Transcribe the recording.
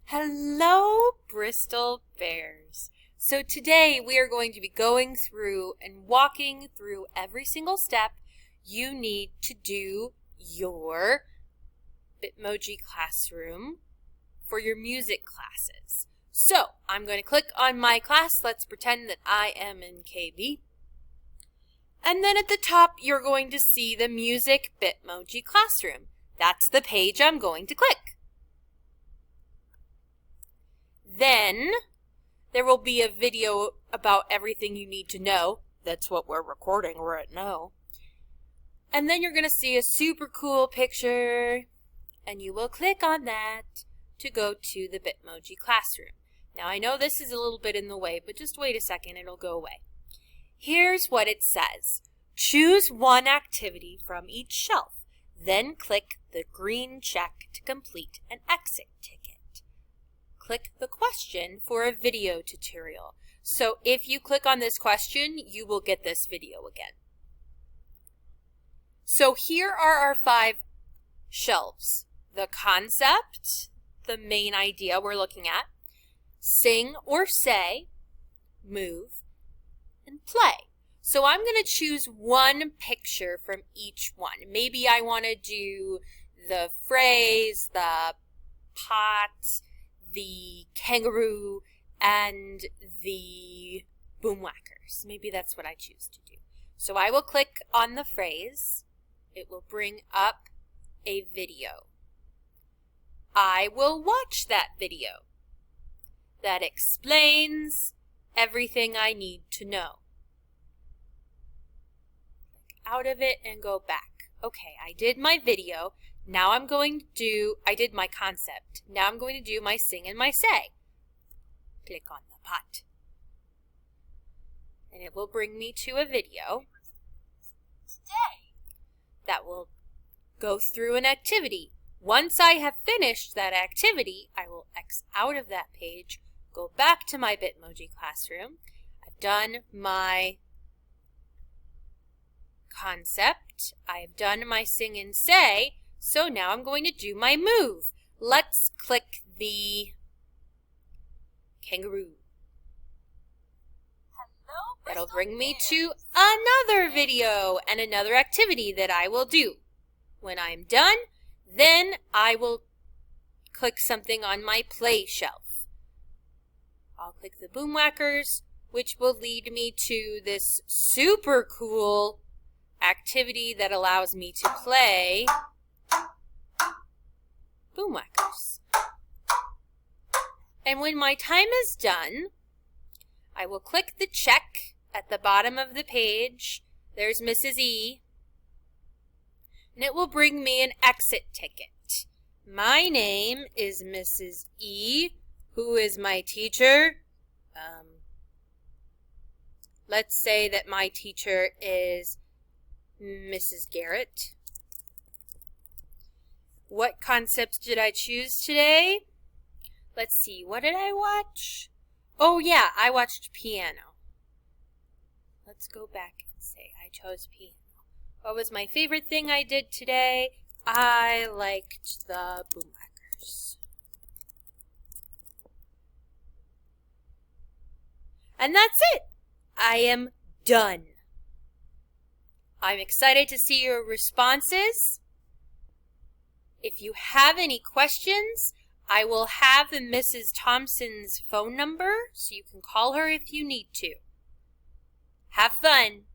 Hello, Bristol Bears. So today we are going to be going through and walking through every single step you need to do your Bitmoji classroom for your music classes. So I'm going to click on my class. Let's pretend that I am in KB. And then at the top, you're going to see the Music Bitmoji Classroom. That's the page I'm going to click. Then there will be a video about everything you need to know. That's what we're recording right now. And then you're going to see a super cool picture, and you will click on that to go to the Bitmoji Classroom. Now I know this is a little bit in the way, but just wait a second, it'll go away. Here's what it says. Choose one activity from each shelf. Then click the green check to complete an exit ticket. Click the question for a video tutorial. So if you click on this question, you will get this video again. So here are our 5 shelves. The concept, the main idea we're looking at, sing or say, move, and play. So I'm going to choose one picture from each one. Maybe I want to do the phrase, the pot, the kangaroo, and the boomwhackers. Maybe that's what I choose to do. So I will click on the phrase. It will bring up a video. I will watch that video. That explains everything I need to know. Out of it and go back. Okay, I did my video. Now I'm going to do, I did my concept. Now I'm going to do my sing and my say. Click on the pot. And it will bring me to a video that will go through an activity. Once I have finished that activity, I will X out of that page, go back to my Bitmoji classroom. I've done my concept. I've done my sing and say. So now I'm going to do my move. Let's click the kangaroo. That'll bring me to another video and another activity that I will do. When I'm done, then I will click something on my play shelf. I'll click the boomwhackers, which will lead me to this super cool activity that allows me to play boomwhackers. And when my time is done, I will click the check at the bottom of the page. There's Mrs. E. And it will bring me an exit ticket. My name is Mrs. E. Who is my teacher? Let's say that my teacher is Mrs. Garrett. What concepts did I choose today? Let's see, what did I watch? Oh yeah, I watched piano. Let's go back and say I chose piano. What was my favorite thing I did today? I liked the boomwhackers. And that's it. I am done. I'm excited to see your responses. If you have any questions, I will have Mrs. Thompson's phone number, so you can call her if you need to. Have fun!